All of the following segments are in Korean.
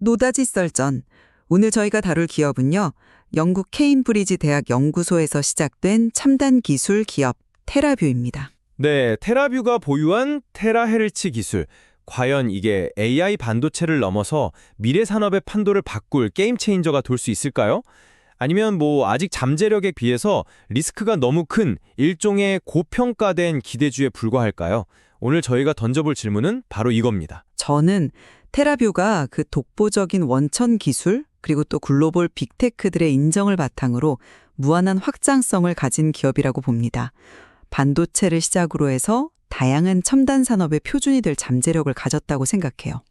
노다지 썰전. 오늘 저희가 다룰 기업은요. 영국 케임브리지 대학 연구소에서 시작된 첨단 기술 기업 테라뷰입니다. 네, 테라뷰가 보유한 테라헤르츠 기술. 과연 이게 AI 반도체를 넘어서 미래 산업의 판도를 바꿀 게임 체인저가 될 수 있을까요? 아니면 아직 잠재력에 비해서 리스크가 너무 큰 일종의 고평가된 기대주에 불과할까요? 오늘 저희가 던져볼 질문은 바로 이겁니다. 저는 테라뷰가 그 독보적인 원천 기술 그리고 또 글로벌 빅테크들의 인정을 바탕으로 무한한 확장성을 가진 기업이라고 봅니다. 반도체를 시작으로 해서 다양한 첨단 산업의 표준이 될 잠재력을 가졌다고 생각해요.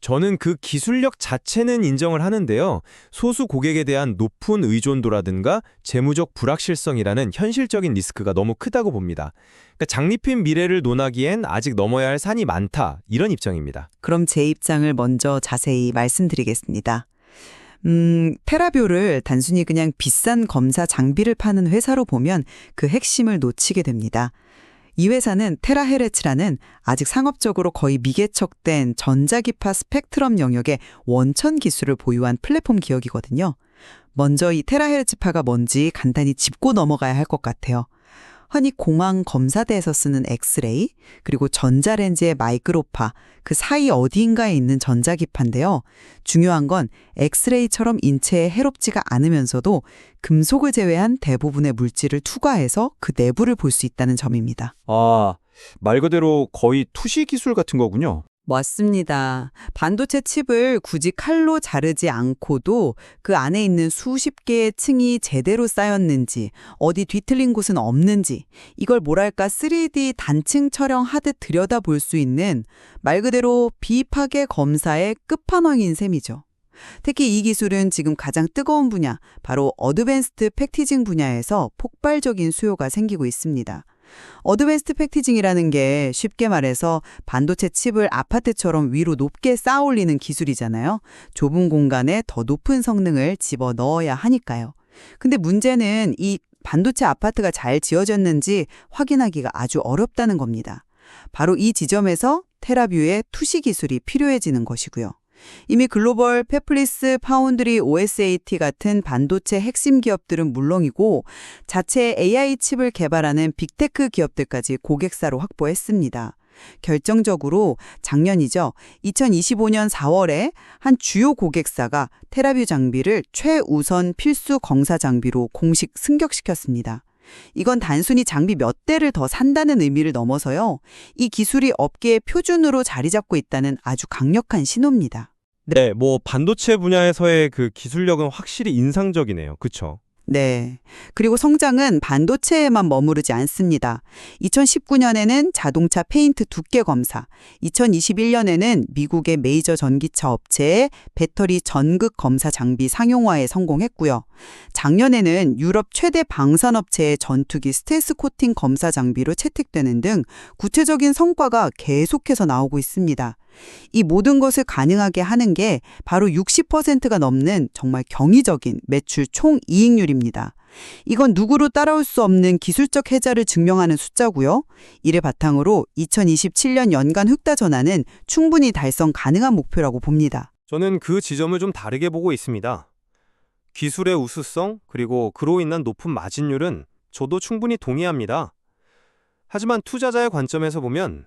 저는 그 기술력 자체는 인정을 하는데요. 소수 고객에 대한 높은 의존도라든가 재무적 불확실성이라는 현실적인 리스크가 너무 크다고 봅니다. 그러니까 장립힌 미래를 논하기엔 아직 넘어야 할 산이 많다, 이런 입장입니다. 그럼 제 입장을 먼저 자세히 말씀드리겠습니다. 테라뷰를 단순히 그냥 비싼 검사 장비를 파는 회사로 보면 그 핵심을 놓치게 됩니다. 이 회사는 테라헤르츠라는 아직 상업적으로 거의 미개척된 전자기파 스펙트럼 영역의 원천 기술을 보유한 플랫폼 기업이거든요. 먼저 이 테라헤르츠파가 뭔지 간단히 짚고 넘어가야 할 것 같아요. 흔히 공항 검사대에서 쓰는 엑스레이, 그리고 전자렌즈의 마이크로파, 그 사이 어디인가에 있는 전자기파인데요. 중요한 건 엑스레이처럼 인체에 해롭지가 않으면서도 금속을 제외한 대부분의 물질을 투과해서 그 내부를 볼 수 있다는 점입니다. 아, 말 그대로 거의 투시 기술 같은 거군요. 맞습니다. 반도체 칩을 굳이 칼로 자르지 않고도 그 안에 있는 수십 개의 층이 제대로 쌓였는지, 어디 뒤틀린 곳은 없는지, 이걸 뭐랄까 3D 단층 촬영하듯 들여다볼 수 있는 말 그대로 비파괴 검사의 끝판왕인 셈이죠. 특히 이 기술은 지금 가장 뜨거운 분야, 바로 어드밴스드 패키징 분야에서 폭발적인 수요가 생기고 있습니다. 어드밴스드 패키징이라는 게 쉽게 말해서 반도체 칩을 아파트처럼 위로 높게 쌓아 올리는 기술이잖아요. 좁은 공간에 더 높은 성능을 집어 넣어야 하니까요. 근데 문제는 이 반도체 아파트가 잘 지어졌는지 확인하기가 아주 어렵다는 겁니다. 바로 이 지점에서 테라뷰의 투시 기술이 필요해지는 것이고요. 이미 글로벌 페플리스, 파운드리, OSAT 같은 반도체 핵심 기업들은 물론이고 자체 AI 칩을 개발하는 빅테크 기업들까지 고객사로 확보했습니다. 결정적으로 작년이죠. 2025년 4월에 한 주요 고객사가 테라뷰 장비를 최우선 필수 검사 장비로 공식 승격시켰습니다. 이건 단순히 장비 몇 대를 더 산다는 의미를 넘어서요. 이 기술이 업계의 표준으로 자리 잡고 있다는 아주 강력한 신호입니다. 네, 반도체 분야에서의 그 기술력은 확실히 인상적이네요. 그쵸? 네. 그리고 성장은 반도체에만 머무르지 않습니다. 2019년에는 자동차 페인트 두께 검사, 2021년에는 미국의 메이저 전기차 업체의 배터리 전극 검사 장비 상용화에 성공했고요. 작년에는 유럽 최대 방산업체의 전투기 스텔스 코팅 검사 장비로 채택되는 등 구체적인 성과가 계속해서 나오고 있습니다. 이 모든 것을 가능하게 하는 게 바로 60%가 넘는 정말 경이적인 매출 총이익률입니다. 이건 누구로 따라올 수 없는 기술적 혜자를 증명하는 숫자고요. 이를 바탕으로 2027년 연간 흑자 전환은 충분히 달성 가능한 목표라고 봅니다. 저는 그 지점을 좀 다르게 보고 있습니다. 기술의 우수성, 그리고 그로 인한 높은 마진율은 저도 충분히 동의합니다. 하지만 투자자의 관점에서 보면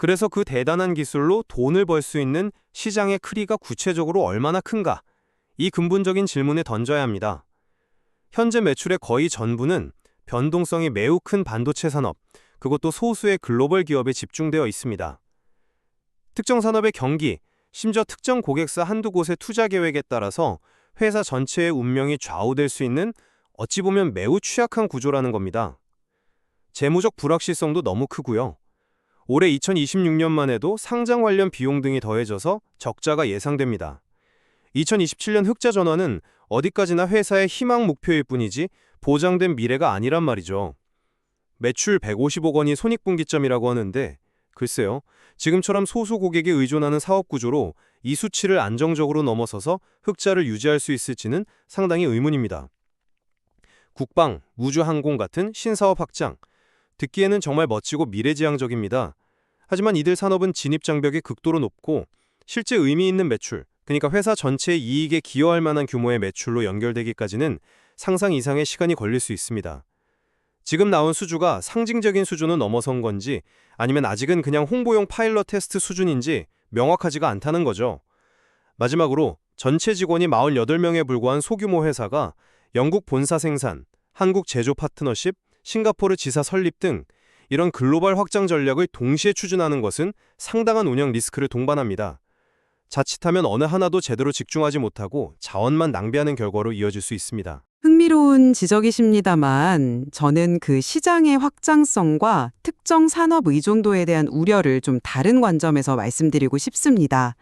그래서 그 대단한 기술로 돈을 벌 수 있는 시장의 크기가 구체적으로 얼마나 큰가? 이 근본적인 질문에 던져야 합니다. 현재 매출의 거의 전부는 변동성이 매우 큰 반도체 산업, 그것도 소수의 글로벌 기업에 집중되어 있습니다. 특정 산업의 경기, 심지어 특정 고객사 한두 곳의 투자 계획에 따라서 회사 전체의 운명이 좌우될 수 있는 어찌 보면 매우 취약한 구조라는 겁니다. 재무적 불확실성도 너무 크고요. 올해 2026년만 해도 상장 관련 비용 등이 더해져서 적자가 예상됩니다. 2027년 흑자 전환은 어디까지나 회사의 희망 목표일 뿐이지 보장된 미래가 아니란 말이죠. 매출 150억 원이 손익분기점이라고 하는데 글쎄요, 지금처럼 소수 고객에 의존하는 사업 구조로 이 수치를 안정적으로 넘어서서 흑자를 유지할 수 있을지는 상당히 의문입니다. 국방, 우주항공 같은 신사업 확장, 듣기에는 정말 멋지고 미래지향적입니다. 하지만 이들 산업은 진입장벽이 극도로 높고 실제 의미 있는 매출, 그러니까 회사 전체의 이익에 기여할 만한 규모의 매출로 연결되기까지는 상상 이상의 시간이 걸릴 수 있습니다. 지금 나온 수주가 상징적인 수준은 넘어선 건지 아니면 아직은 그냥 홍보용 파일럿 테스트 수준인지 명확하지가 않다는 거죠. 마지막으로 전체 직원이 48명에 불과한 소규모 회사가 영국 본사 생산, 한국 제조 파트너십, 싱가포르 지사 설립 등 이런 글로벌 확장 전략을 동시에 추진하는 것은 상당한 운영 리스크를 동반합니다. 자칫하면 어느 하나도 제대로 집중하지 못하고 자원만 낭비하는 결과로 이어질 수 있습니다. 흥미로운 지적이십니다만 저는 그 시장의 확장성과 특정 산업 의존도에 대한 우려를 좀 다른 관점에서 말씀드리고 싶습니다.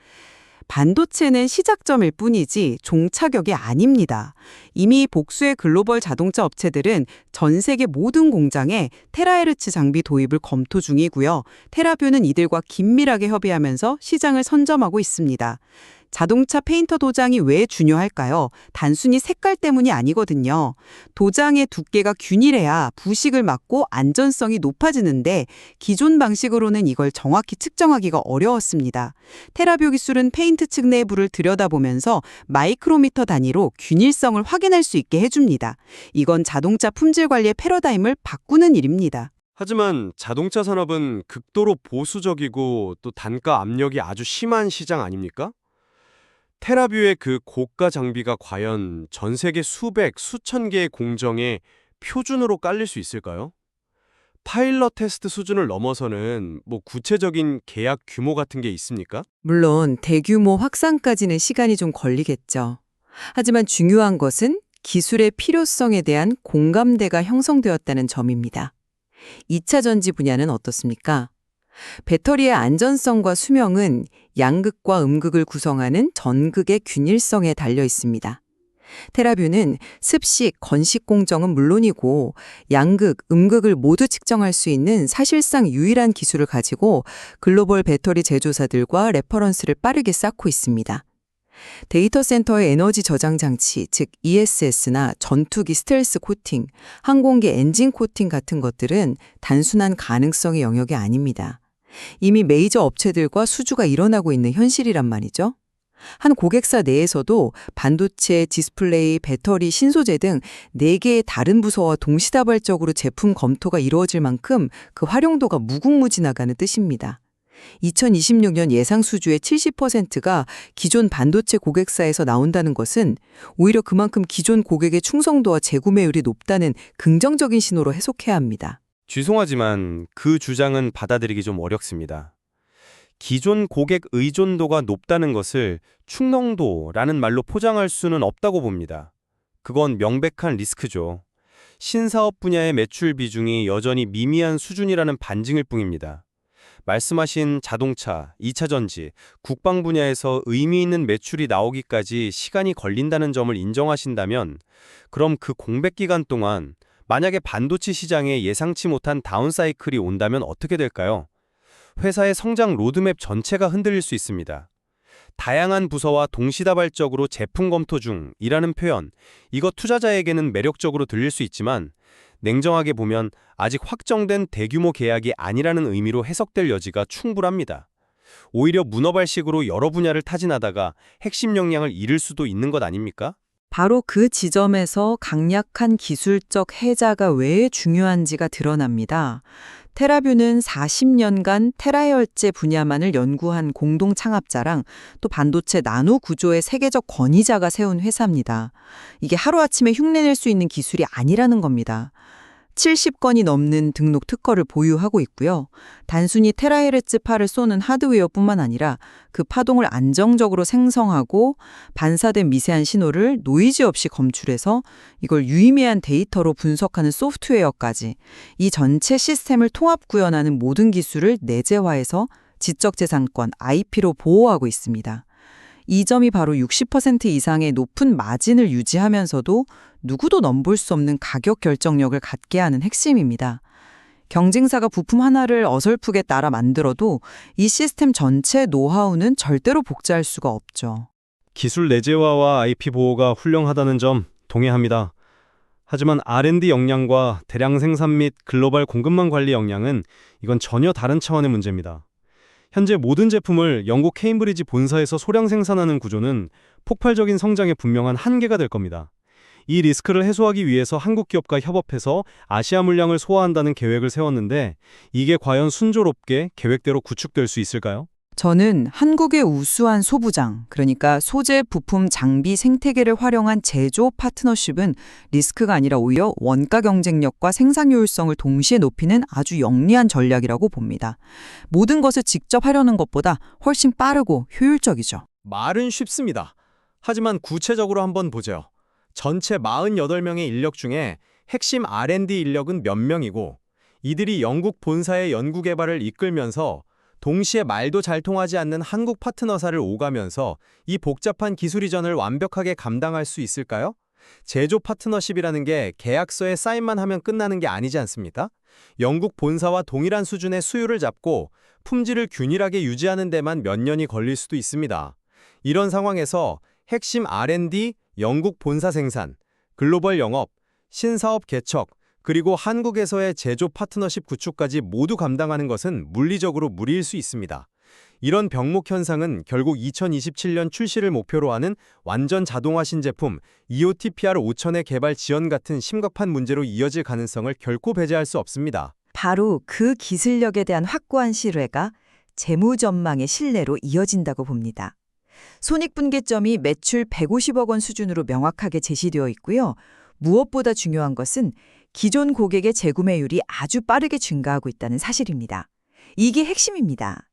반도체는 시작점일 뿐이지 종착역이 아닙니다. 이미 복수의 글로벌 자동차 업체들은 전 세계 모든 공장에 테라헤르츠 장비 도입을 검토 중이고요. 테라뷰는 이들과 긴밀하게 협의하면서 시장을 선점하고 있습니다. 자동차 페인터 도장이 왜 중요할까요? 단순히 색깔 때문이 아니거든요. 도장의 두께가 균일해야 부식을 막고 안전성이 높아지는데 기존 방식으로는 이걸 정확히 측정하기가 어려웠습니다. 테라뷰 기술은 페인트 층 내부를 들여다보면서 마이크로미터 단위로 균일성을 확인할 수 있게 해줍니다. 이건 자동차 품질 관리의 패러다임을 바꾸는 일입니다. 하지만 자동차 산업은 극도로 보수적이고 또 단가 압력이 아주 심한 시장 아닙니까? 테라뷰의 그 고가 장비가 과연 전 세계 수백, 수천 개의 공정에 표준으로 깔릴 수 있을까요? 파일럿 테스트 수준을 넘어서는 구체적인 계약 규모 같은 게 있습니까? 물론 대규모 확산까지는 시간이 좀 걸리겠죠. 하지만 중요한 것은 기술의 필요성에 대한 공감대가 형성되었다는 점입니다. 2차 전지 분야는 어떻습니까? 배터리의 안전성과 수명은 양극과 음극을 구성하는 전극의 균일성에 달려 있습니다. 테라뷰는 습식, 건식 공정은 물론이고 양극, 음극을 모두 측정할 수 있는 사실상 유일한 기술을 가지고 글로벌 배터리 제조사들과 레퍼런스를 빠르게 쌓고 있습니다. 데이터 센터의 에너지 저장 장치, 즉 ESS나 전투기 스텔스 코팅, 항공기 엔진 코팅 같은 것들은 단순한 가능성의 영역이 아닙니다. 이미 메이저 업체들과 수주가 일어나고 있는 현실이란 말이죠. 한 고객사 내에서도 반도체, 디스플레이, 배터리, 신소재 등 4개의 다른 부서와 동시다발적으로 제품 검토가 이루어질 만큼 그 활용도가 무궁무진하다는 뜻입니다. 2026년 예상 수주의 70%가 기존 반도체 고객사에서 나온다는 것은 오히려 그만큼 기존 고객의 충성도와 재구매율이 높다는 긍정적인 신호로 해석해야 합니다. 죄송하지만 그 주장은 받아들이기 좀 어렵습니다. 기존 고객 의존도가 높다는 것을 충성도라는 말로 포장할 수는 없다고 봅니다. 그건 명백한 리스크죠. 신사업 분야의 매출 비중이 여전히 미미한 수준이라는 반증일 뿐입니다. 말씀하신 자동차, 2차 전지, 국방 분야에서 의미 있는 매출이 나오기까지 시간이 걸린다는 점을 인정하신다면 그럼 그 공백 기간 동안 만약에 반도체 시장에 예상치 못한 다운사이클이 온다면 어떻게 될까요? 회사의 성장 로드맵 전체가 흔들릴 수 있습니다. 다양한 부서와 동시다발적으로 제품 검토 중이라는 표현, 이거 투자자에게는 매력적으로 들릴 수 있지만 냉정하게 보면 아직 확정된 대규모 계약이 아니라는 의미로 해석될 여지가 충분합니다. 오히려 문어발식으로 여러 분야를 타진하다가 핵심 역량을 잃을 수도 있는 것 아닙니까? 바로 그 지점에서 강력한 기술적 해자가 왜 중요한지가 드러납니다. 테라뷰는 40년간 테라헤르츠 분야만을 연구한 공동 창업자랑 또 반도체 나노 구조의 세계적 권위자가 세운 회사입니다. 이게 하루아침에 흉내낼 수 있는 기술이 아니라는 겁니다. 70건이 넘는 등록 특허를 보유하고 있고요. 단순히 테라헤르츠 파를 쏘는 하드웨어뿐만 아니라 그 파동을 안정적으로 생성하고 반사된 미세한 신호를 노이즈 없이 검출해서 이걸 유의미한 데이터로 분석하는 소프트웨어까지 이 전체 시스템을 통합 구현하는 모든 기술을 내재화해서 지적재산권, IP로 보호하고 있습니다. 이 점이 바로 60% 이상의 높은 마진을 유지하면서도 누구도 넘볼 수 없는 가격 결정력을 갖게 하는 핵심입니다. 경쟁사가 부품 하나를 어설프게 따라 만들어도 이 시스템 전체 노하우는 절대로 복제할 수가 없죠. 기술 내재화와 IP 보호가 훌륭하다는 점 동의합니다. 하지만 R&D 역량과 대량 생산 및 글로벌 공급망 관리 역량은 이건 전혀 다른 차원의 문제입니다. 현재 모든 제품을 영국 케임브리지 본사에서 소량 생산하는 구조는 폭발적인 성장에 분명한 한계가 될 겁니다. 이 리스크를 해소하기 위해서 한국 기업과 협업해서 아시아 물량을 소화한다는 계획을 세웠는데 이게 과연 순조롭게 계획대로 구축될 수 있을까요? 저는 한국의 우수한 소부장, 그러니까 소재, 부품, 장비, 생태계를 활용한 제조 파트너십은 리스크가 아니라 오히려 원가 경쟁력과 생산 효율성을 동시에 높이는 아주 영리한 전략이라고 봅니다. 모든 것을 직접 하려는 것보다 훨씬 빠르고 효율적이죠. 말은 쉽습니다. 하지만 구체적으로 한번 보죠. 전체 48명의 인력 중에 핵심 R&D 인력은 몇 명이고 이들이 영국 본사의 연구개발을 이끌면서 동시에 말도 잘 통하지 않는 한국 파트너사를 오가면서 이 복잡한 기술 이전을 완벽하게 감당할 수 있을까요? 제조 파트너십이라는 게 계약서에 사인만 하면 끝나는 게 아니지 않습니까? 영국 본사와 동일한 수준의 수율을 잡고 품질을 균일하게 유지하는 데만 몇 년이 걸릴 수도 있습니다. 이런 상황에서 핵심 R&D, 영국 본사 생산, 글로벌 영업, 신사업 개척, 그리고 한국에서의 제조 파트너십 구축까지 모두 감당하는 것은 물리적으로 무리일 수 있습니다. 이런 병목 현상은 결국 2027년 출시를 목표로 하는 완전 자동화 신제품 EOTPR 5000의 개발 지연 같은 심각한 문제로 이어질 가능성을 결코 배제할 수 없습니다. 바로 그 기술력에 대한 확고한 신뢰가 재무 전망의 신뢰로 이어진다고 봅니다. 손익분기점이 매출 150억 원 수준으로 명확하게 제시되어 있고요. 무엇보다 중요한 것은 기존 고객의 재구매율이 아주 빠르게 증가하고 있다는 사실입니다. 이게 핵심입니다.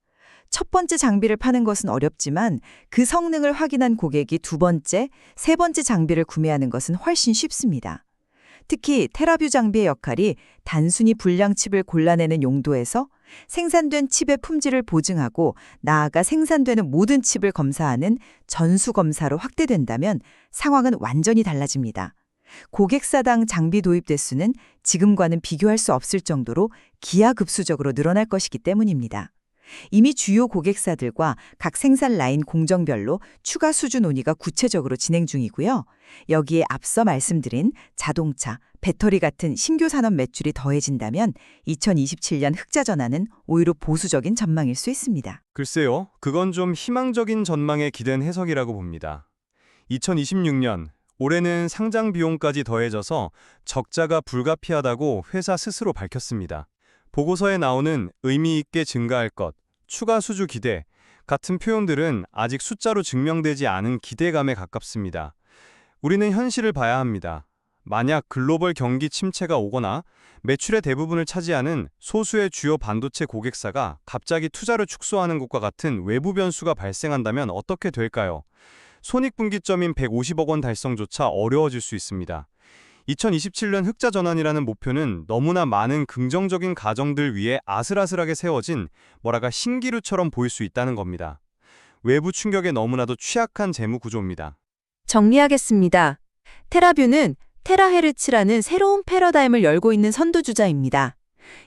첫 번째 장비를 파는 것은 어렵지만 그 성능을 확인한 고객이 두 번째, 세 번째 장비를 구매하는 것은 훨씬 쉽습니다. 특히 테라뷰 장비의 역할이 단순히 불량 칩을 골라내는 용도에서 생산된 칩의 품질을 보증하고 나아가 생산되는 모든 칩을 검사하는 전수검사로 확대된다면 상황은 완전히 달라집니다. 고객사당 장비 도입 대수는 지금과는 비교할 수 없을 정도로 기하급수적으로 늘어날 것이기 때문입니다. 이미 주요 고객사들과 각 생산 라인 공정별로 추가 수주 논의가 구체적으로 진행 중이고요. 여기에 앞서 말씀드린 자동차, 배터리 같은 신규 산업 매출이 더해진다면 2027년 흑자 전환은 오히려 보수적인 전망일 수 있습니다. 글쎄요, 그건 좀 희망적인 전망에 기댄 해석이라고 봅니다. 2026년, 올해는 상장 비용까지 더해져서 적자가 불가피하다고 회사 스스로 밝혔습니다. 보고서에 나오는 의미 있게 증가할 것, 추가 수주 기대 같은 표현들은 아직 숫자로 증명되지 않은 기대감에 가깝습니다. 우리는 현실을 봐야 합니다. 만약 글로벌 경기 침체가 오거나 매출의 대부분을 차지하는 소수의 주요 반도체 고객사가 갑자기 투자를 축소하는 것과 같은 외부 변수가 발생한다면 어떻게 될까요? 손익분기점인 150억 원 달성조차 어려워질 수 있습니다. 2027년 흑자 전환이라는 목표는 너무나 많은 긍정적인 가정들 위에 아슬아슬하게 세워진 신기루처럼 보일 수 있다는 겁니다. 외부 충격에 너무나도 취약한 재무 구조입니다. 정리하겠습니다. 테라뷰는 테라헤르츠라는 새로운 패러다임을 열고 있는 선두주자입니다.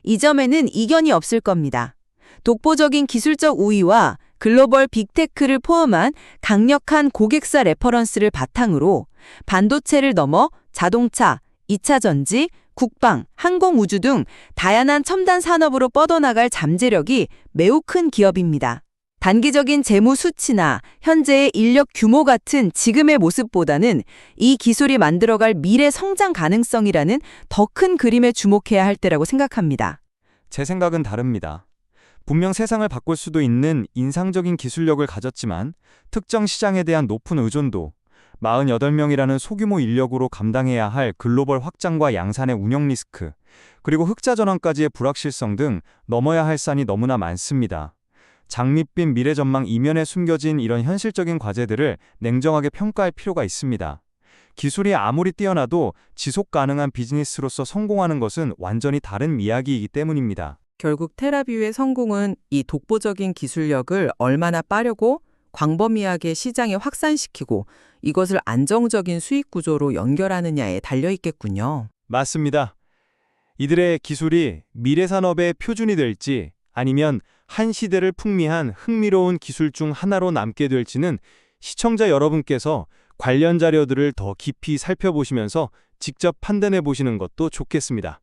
이 점에는 이견이 없을 겁니다. 독보적인 기술적 우위와 글로벌 빅테크를 포함한 강력한 고객사 레퍼런스를 바탕으로 반도체를 넘어 자동차, 2차 전지, 국방, 항공우주 등 다양한 첨단 산업으로 뻗어나갈 잠재력이 매우 큰 기업입니다. 단기적인 재무 수치나 현재의 인력 규모 같은 지금의 모습보다는 이 기술이 만들어갈 미래 성장 가능성이라는 더 큰 그림에 주목해야 할 때라고 생각합니다. 제 생각은 다릅니다. 분명 세상을 바꿀 수도 있는 인상적인 기술력을 가졌지만 특정 시장에 대한 높은 의존도, 48명이라는 소규모 인력으로 감당해야 할 글로벌 확장과 양산의 운영 리스크, 그리고 흑자 전환까지의 불확실성 등 넘어야 할 산이 너무나 많습니다. 장밋빛 미래 전망 이면에 숨겨진 이런 현실적인 과제들을 냉정하게 평가할 필요가 있습니다. 기술이 아무리 뛰어나도 지속 가능한 비즈니스로서 성공하는 것은 완전히 다른 이야기이기 때문입니다. 결국 테라뷰의 성공은 이 독보적인 기술력을 얼마나 빠르고 광범위하게 시장에 확산시키고 이것을 안정적인 수익 구조로 연결하느냐에 달려 있겠군요. 맞습니다. 이들의 기술이 미래 산업의 표준이 될지 아니면 한 시대를 풍미한 흥미로운 기술 중 하나로 남게 될지는 시청자 여러분께서 관련 자료들을 더 깊이 살펴보시면서 직접 판단해 보시는 것도 좋겠습니다.